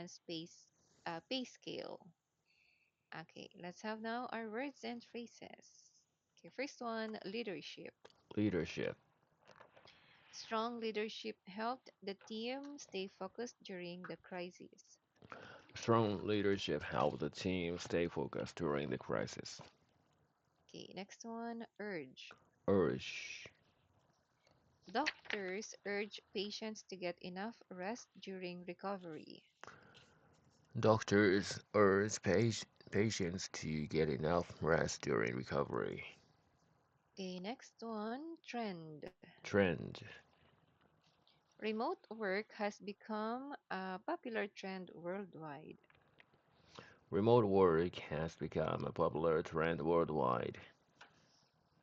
Japan's pay scale? Okay, let's have now our words and phrases. Okay, first one, leadership. Leadership. Strong leadership helped the team stay focused during the crisis. Strong leadership helped the team stay focused during the crisis. Okay, next one, urge. Urge. Doctors urge patients to get enough rest during recovery. Doctors urge patients to get enough rest during recovery. Okay, next one, trend. Trend. Remote work has become a popular trend worldwide. Remote work has become a popular trend worldwide.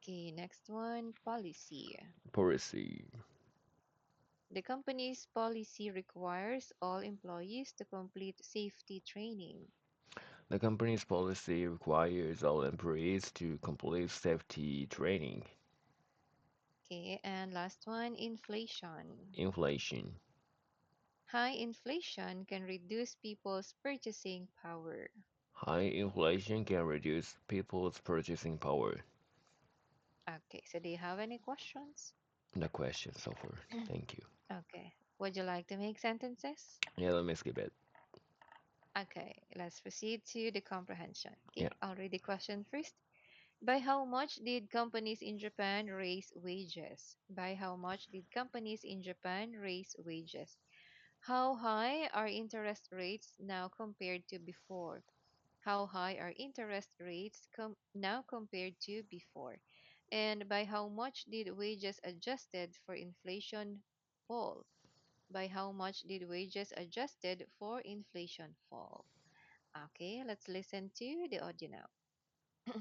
Okay, next one, policy. Policy. The company's policy requires all employees to complete safety training. The company's policy requires all employees to complete safety training. Okay, and last one, inflation. Inflation. High inflation can reduce people's purchasing power. High inflation can reduce people's purchasing power. Okay, so do you have any questions? The question so far. Thank you. Okay, would you like to make sentences? Yeah, let me skip it. Okay, let's proceed to the comprehension. Yeah. Okay, I'll read the question first. By how much did companies in Japan raise wages? By how much did companies in Japan raise wages? How high are interest rates now compared to before? How high are interest rates now compared to before? And by how much did wages adjusted for inflation fall? By how much did wages adjusted for inflation fall? Okay, let's listen to the audio now.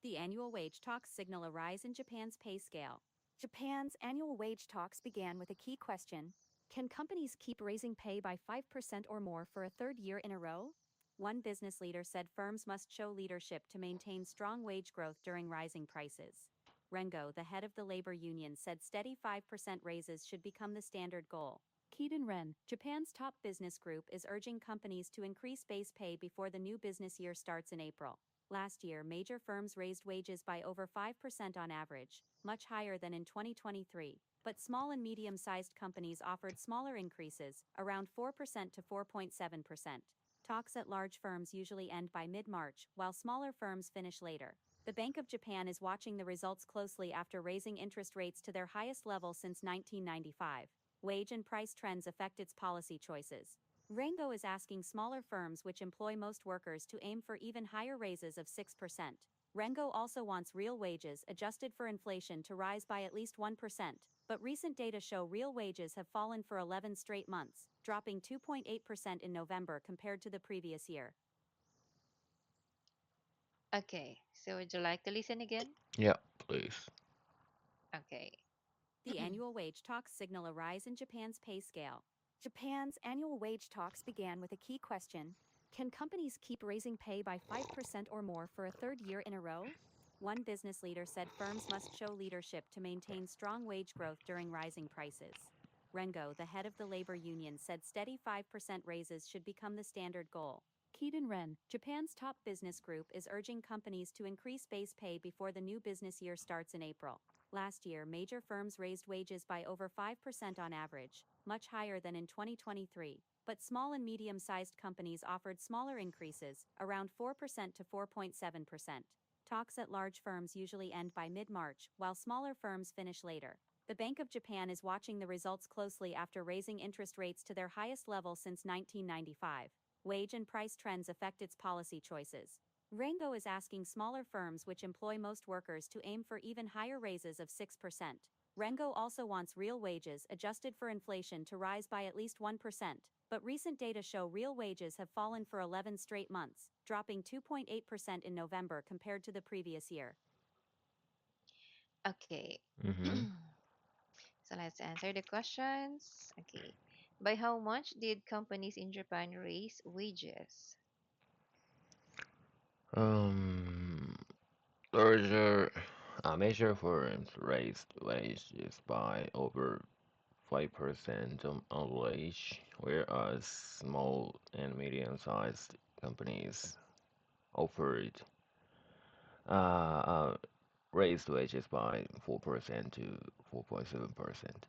The annual wage talks signal a rise in Japan's pay scale. Japan's annual wage talks began with a key question: can companies keep raising pay by 5% or more for a third year in a row? One business leader said firms must show leadership to maintain strong wage growth during rising prices. Rengo, the head of the labor union, said steady 5% raises should become the standard goal. Keaton Ren, Japan's top business group, is urging companies to increase base pay before the new business year starts in April. Last year, major firms raised wages by over 5% on average, much higher than in 2023. But small and medium-sized companies offered smaller increases, around 4% to 4.7%. Talks at large firms usually end by mid-March, while smaller firms finish later. The Bank of Japan is watching the results closely after raising interest rates to their highest level since 1995. Wage and price trends affect its policy choices. Rango is asking smaller firms which employ most workers to aim for even higher raises of 6%. Rengo also wants real wages adjusted for inflation to rise by at least 1%, but recent data show real wages have fallen for 11 straight months, dropping 2.8% in November compared to the previous year. Okay, so would you like to listen again? Yeah, please. Okay. The annual wage talks signal a rise in Japan's pay scale. Japan's annual wage talks began with a key question: can companies keep raising pay by 5% or more for a third year in a row? One business leader said firms must show leadership to maintain strong wage growth during rising prices. Rengo, the head of the labor union, said steady 5% raises should become the standard goal. Keaton Ren, Japan's top business group, is urging companies to increase base pay before the new business year starts in April. Last year, major firms raised wages by over 5% on average, much higher than in 2023. But small and medium-sized companies offered smaller increases, around 4% to 4.7%. Talks at large firms usually end by mid-March, while smaller firms finish later. The Bank of Japan is watching the results closely after raising interest rates to their highest level since 1995. Wage and price trends affect its policy choices. Rango is asking smaller firms which employ most workers to aim for even higher raises of 6%. Rengo also wants real wages adjusted for inflation to rise by at least 1%, but recent data show real wages have fallen for 11 straight months, dropping 2.8% in November compared to the previous year. Okay. Mm-hmm. So let's answer the questions. Okay. By how much did companies in Japan raise wages? Um, larger, major firms raised wages by over 5% on wage, whereas small and medium-sized companies offered uh, raised wages by 4% to 4.7%.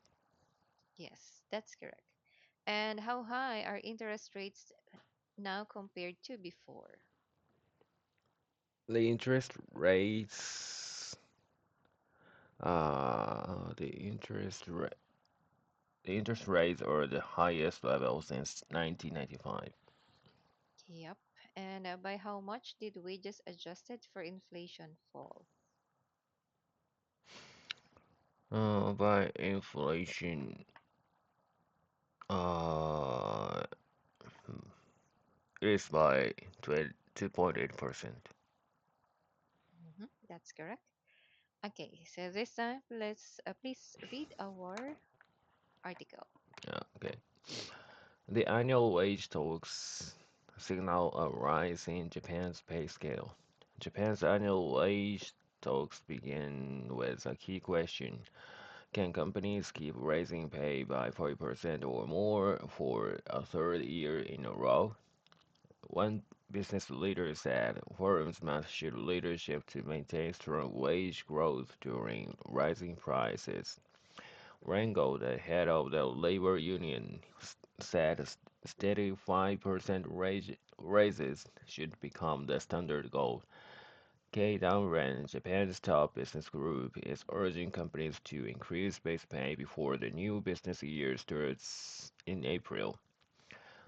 Yes, that's correct. And how high are interest rates now compared to before? The interest rates, the interest rates are the highest level since 1995. Yep. And by how much did wages adjusted for inflation fall? By inflation, uh, it is by 2.8%. That's correct. Okay, so this time let's please read our article. Yeah, okay. The annual wage talks signal a rise in Japan's pay scale. Japan's annual wage talks begin with a key question. Can companies keep raising pay by 40% or more for a third year in a row? One business leader said firms must show leadership to maintain strong wage growth during rising prices. Rango, the head of the labor union, said steady 5% raises should become the standard goal. Kei Downran, Japan's top business group, is urging companies to increase base pay before the new business year starts in April.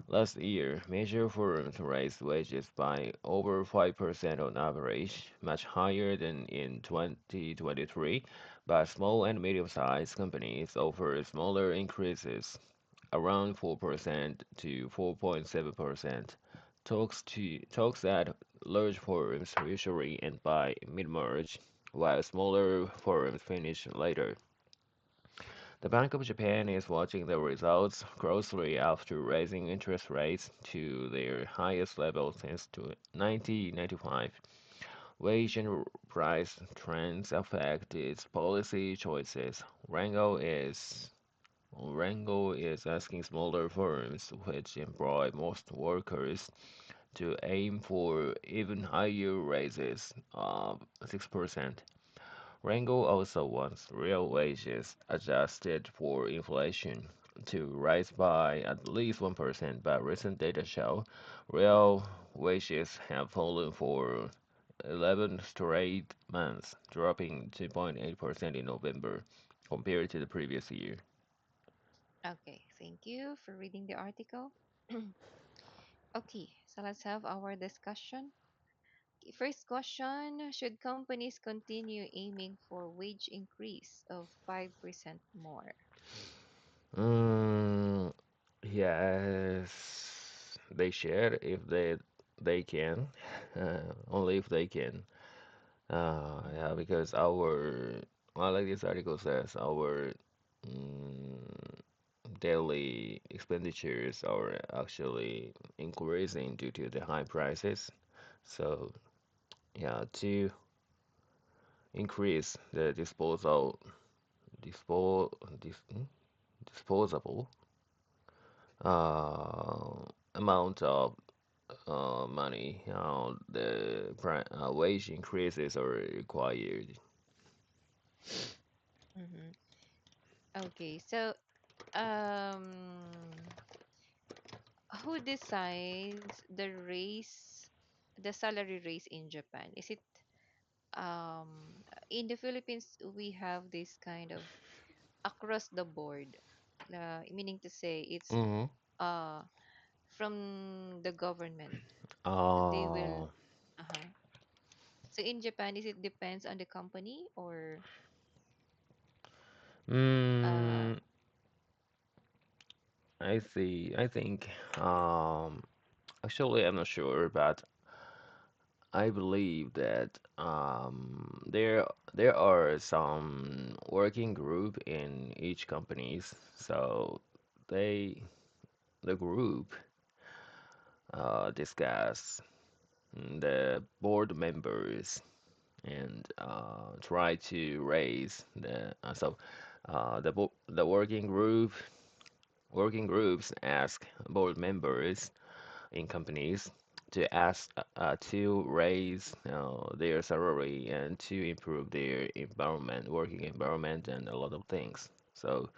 Last year, major firms raised wages by over 5% on average, much higher than in 2023, but small and medium-sized companies offer smaller increases, around 4% to 4.7%. Talks at large firms usually end by mid-March, while smaller firms finish later. The Bank of Japan is watching the results closely after raising interest rates to their highest level since 1995. Wage and price trends affect its policy choices. Rango is asking smaller firms, which employ most workers, to aim for even higher raises of 6%. Rango also wants real wages adjusted for inflation to rise by at least 1%, but recent data show real wages have fallen for 11 straight months, dropping 2.8% in November compared to the previous year. Okay, thank you for reading the article. Okay, so let's have our discussion. Okay, first question: should companies continue aiming for wage increase of 5% more? Mm, yes, they share if they can, only if they can. Yeah, because well, like this article says, our mm, daily expenditures are actually increasing due to the high prices. So, yeah, to increase the dispo, dis, disposable uh, amount of money, wage increases are required. Mm-hmm. Okay, so um, who decides the salary raise in Japan? Is it in the Philippines we have this kind of across the board, meaning to say it's Mm-hmm. uh from the government. They will Uh, uh-huh. So in Japan, is it depends on the company or uh mm, I see. I think, actually, I'm not sure, but I believe that there are some working group in each companies, so they the group discuss the board members and try to raise the The working groups ask board members in companies to raise their salary and to improve their environment, working environment, and a lot of things. So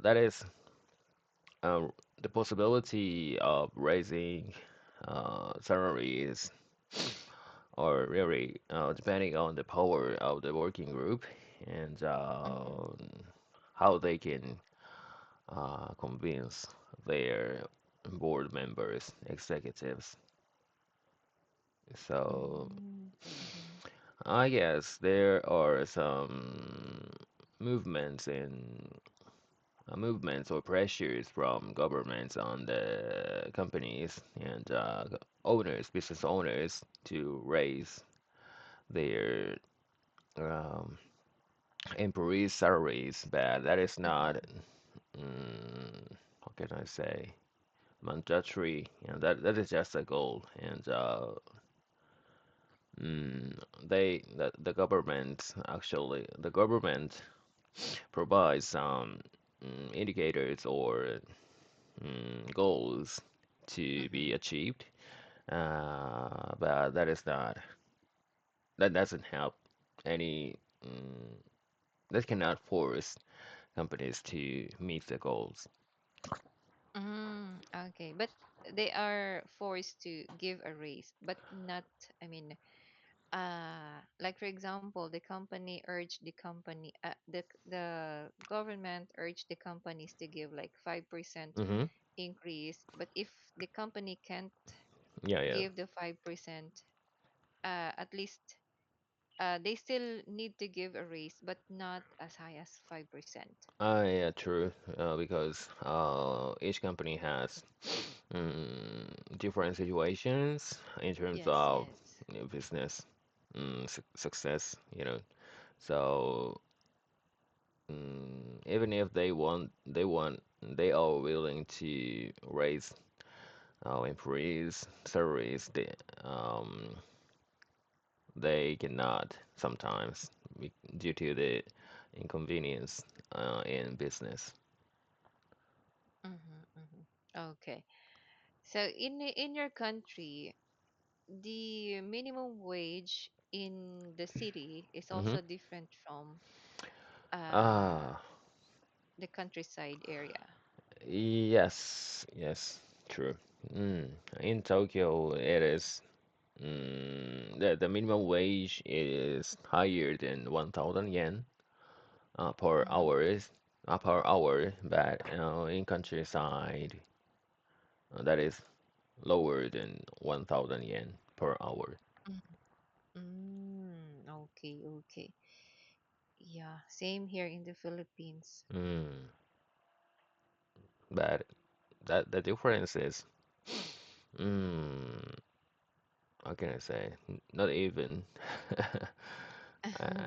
that is uh, the possibility of raising salaries, or really depending on the power of the working group and Mm-hmm. how they can convince their board members, executives. So Mm-hmm. I guess there are some movements in movements or pressures from governments on the companies and owners, business owners, to raise their um, employees' salaries, but that is not, how can I say, mandatory. That is just a goal, and the government, actually the government provides some indicators or goals to be Mm-hmm. achieved, but that doesn't help any. Mm, that cannot force companies to meet the goals. Mm, okay, but they are forced to give a raise, but not, I mean, like for example, the government urged the companies to give like 5% Mm-hmm. increase, but if the company can't Yeah, yeah. give the 5%, at least they still need to give a raise, but not as high as 5%. Yeah, true. Because each company has different situations in terms Yes, of yes. business success. So even if they are willing to raise employees' salaries. They cannot sometimes due to the inconvenience in business. Mm-hmm, mm-hmm. Okay. So in your country, the minimum wage in the city is Hmm. also different from uh Ah, the countryside area. yes, yes, true. Mm. In Tokyo, it is the minimum wage is higher than 1,000 yen per Mm-hmm. hours per hour, but in countryside, that is lower than 1,000 yen per hour. Mm, okay, okay. Yeah, same here in the Philippines. Mm. But that the difference is, mm, how can I say, not even.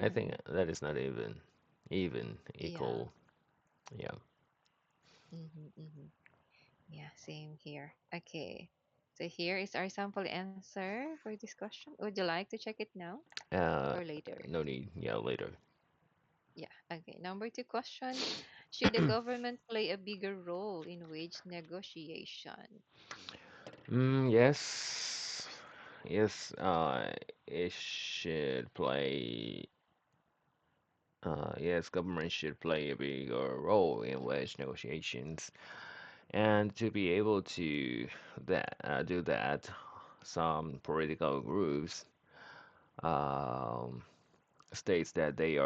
I think that is not even Yeah. equal. Yeah. Mm-hmm, mm-hmm. Yeah, same here. Okay. So here is our sample answer for this question. Would you like to check it now Uh, or later? no need. Yeah, later. Yeah. Okay. Number two question. Should the government play a bigger role in wage negotiation? Yes. Yes. It should play. Yes, government should play a bigger role in wage negotiations, and to be able to do that, some political groups um, states that they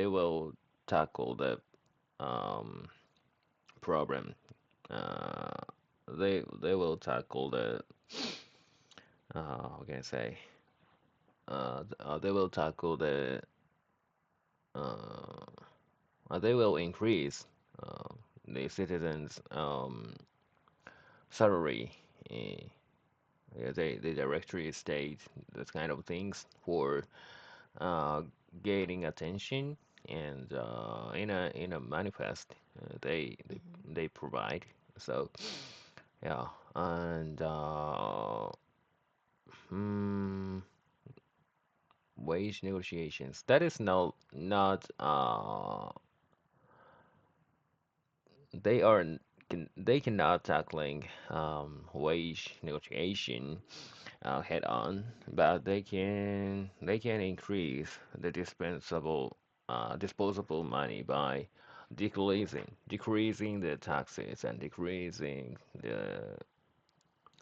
will tackle the um, problem. Uh, they will tackle the how can I say? They will tackle uh, they will increase uh, the citizens' salary. Uh, yeah, they directory state that kind of things for uh, gaining attention, and in a manifest Mm-hmm. they provide. So yeah, and mm, wage negotiations. That is not they are they cannot tackling wage negotiation head on, but they can increase the disposable money by decreasing the taxes and decreasing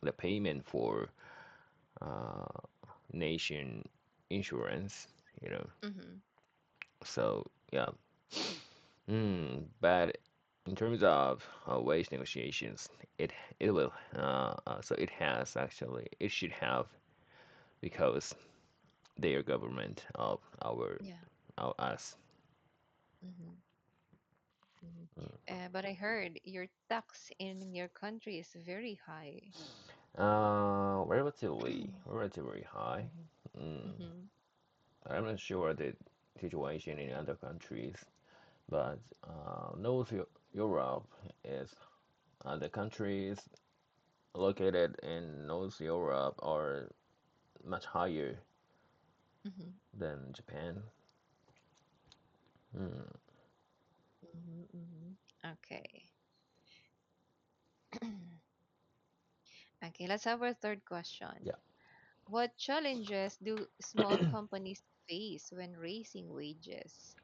the payment for uh, nation insurance, you know. Mm-hmm. So yeah. But in terms of wage negotiations, it will so it has actually it should have because they are government of Yeah. our us. Mm-hmm. Mm-hmm. But I heard your tax in your country is very high. Relatively high. Mm-hmm. Mm, Mm-hmm. I'm not sure the situation in other countries, but Europe is the countries located in North Europe are much higher Mm-hmm. than Japan. Mm, Mm-hmm. Mm-hmm. Okay. Okay, let's have our third question. yeah. What challenges do small companies face when raising wages?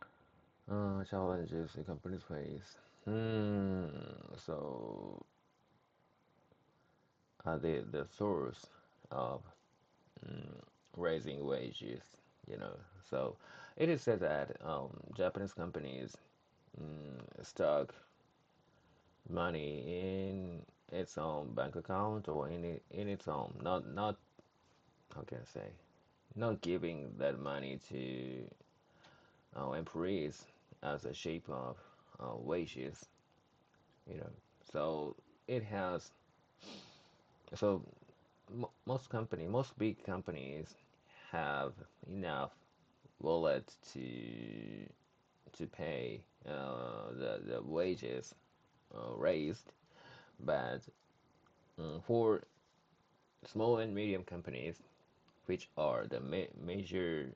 Challenges the companies face. Hmm. So the source of mm, raising wages, you know. So it is said that Japanese companies stock money in its own bank account or in its own not how can I say not giving that money to employees as a shape of wages, you know. So it has so most big companies have enough wallet to pay the wages raised, but for small and medium companies, which are the major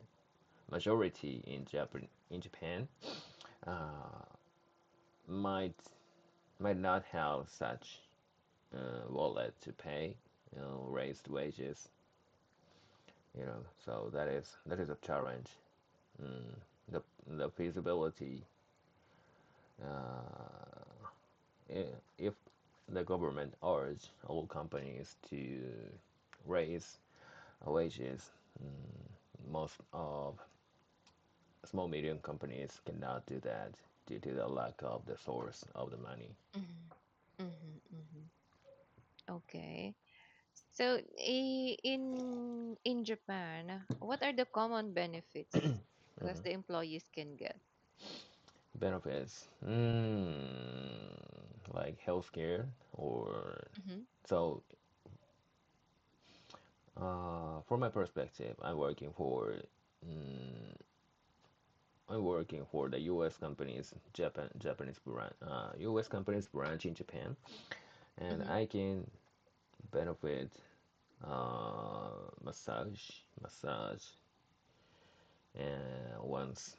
majority in Japan, uh, might might not have such wallet to pay raised wages, you know. So that is a challenge. Mm, the feasibility uh, if the government urge all companies to raise wages, most of small medium companies cannot do that due to the lack of the source of the money. Mm-hmm. Mm-hmm. Mm-hmm. Okay. So, in Japan, what are the common benefits that Mhm. the employees can get? Benefits, like healthcare or Mm-hmm. so. From my perspective, mm, I'm working for the U.S. company's U.S. company's branch in Japan, and Mm-hmm. I can benefit massage, and once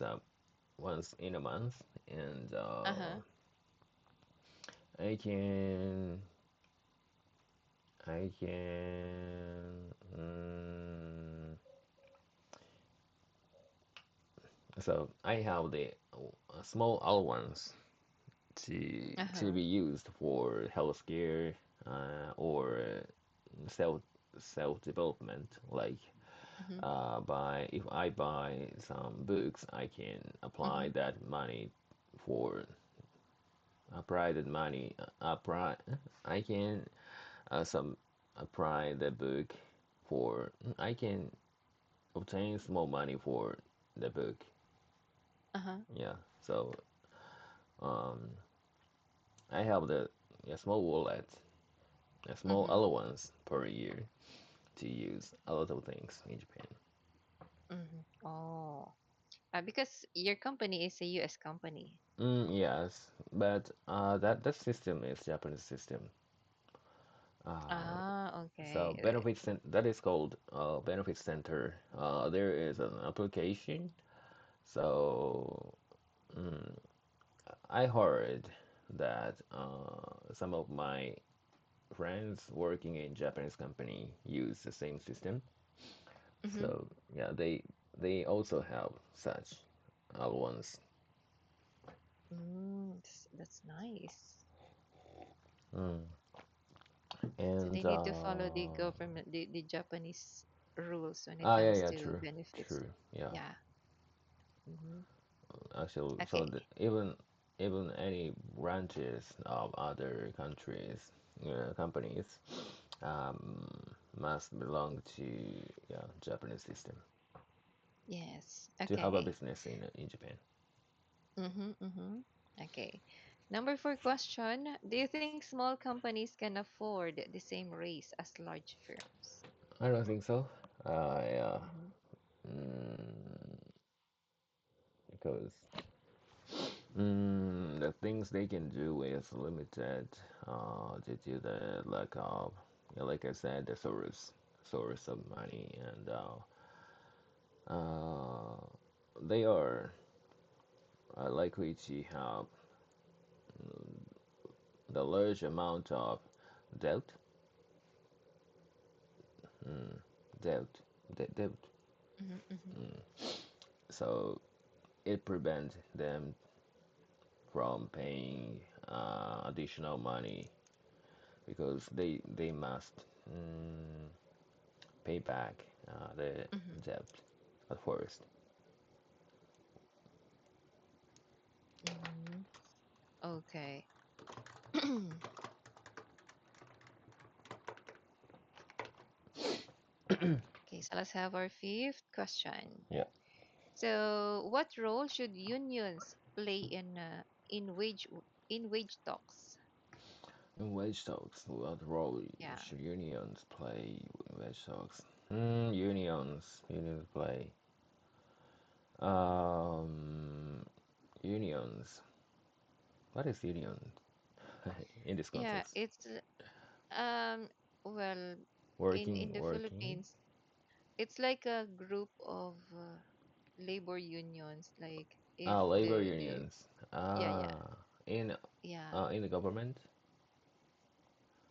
up once in a month, and Uh-huh. I can I can so I have the small allowance to Uh-huh. be used for healthcare or self self development. Like Mm-hmm. buy if I buy some books, I can Mm-hmm. apply that money for private money. I can some apply the book for I can obtain small money for the book. Uh-huh. Yeah. So um, I have the a small wallet, a small Mm-hmm. allowance per year to use a lot of things in Japan. Mm-hmm. Oh. Because your company is a US company. Yes, but that system is Japanese system. Uh, Ah, so okay. that is called benefit center. There is an application. So mm, I heard that some of my friends working in Japanese company use the same system. Mm-hmm. So yeah, they also have such ones. That's nice. Mm. So they And need to follow the government, the Japanese rules when it yeah, comes yeah, to true, benefits. true, yeah. Yeah. Mm-hmm. Actually, so Okay. even any branches of other countries, companies, um, must belong to yeah Japanese system Yes. to have a Okay. business in Japan. Mm-hmm. Mm-hmm. Okay. Number four question. Do you think small companies can afford the same raise as large firms? I don't think so. Yeah, Mm-hmm. mm, because the things they can do is limited due to the lack of, yeah, like I said, the source of money, and they are likely to have the large amount of debt, mm, debt, debt. Mm-hmm. Mm-hmm. So it prevents them from paying additional money because they must mm, pay back the Mm-hmm. debt at first. Mm-hmm. Okay. Okay, so let's have our fifth question. Yeah. So, what role should unions play in wage talks? In wage talks, what role Yeah. should unions play in wage talks? Unions play. Um, unions. What is union in this Yeah, context? it's um well, in the Working. Philippines, it's like a group of labor unions. Like if Ah, labor the unions. yeah, yeah, In yeah, in the government.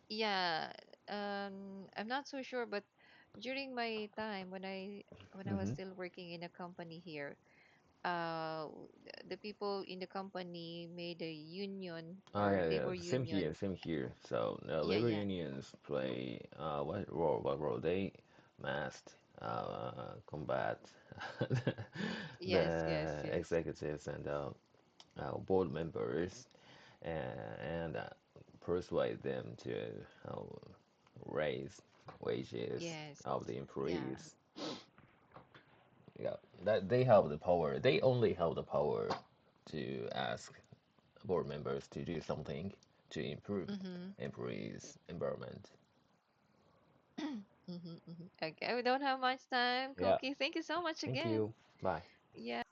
yeah. I'm not so sure, but during my time when I was Mm-hmm. still working in a company here, the people in the company made a union Ah, or yeah, yeah. labor Same here, union. same here. So, Yeah, labor yeah. unions play what role? What role? They must combat Yes, yes, the yes. executives and board members and persuade them to uh, raise wages Yes. of the Yeah. employees. Yeah, that they have the power. They only have the power to ask board members to do something to improve Mm-hmm. employees' environment. Mm-hmm, mm-hmm. Okay, we don't have much time. Yeah, Cookie, thank you so much thank again. you. Bye. Yeah.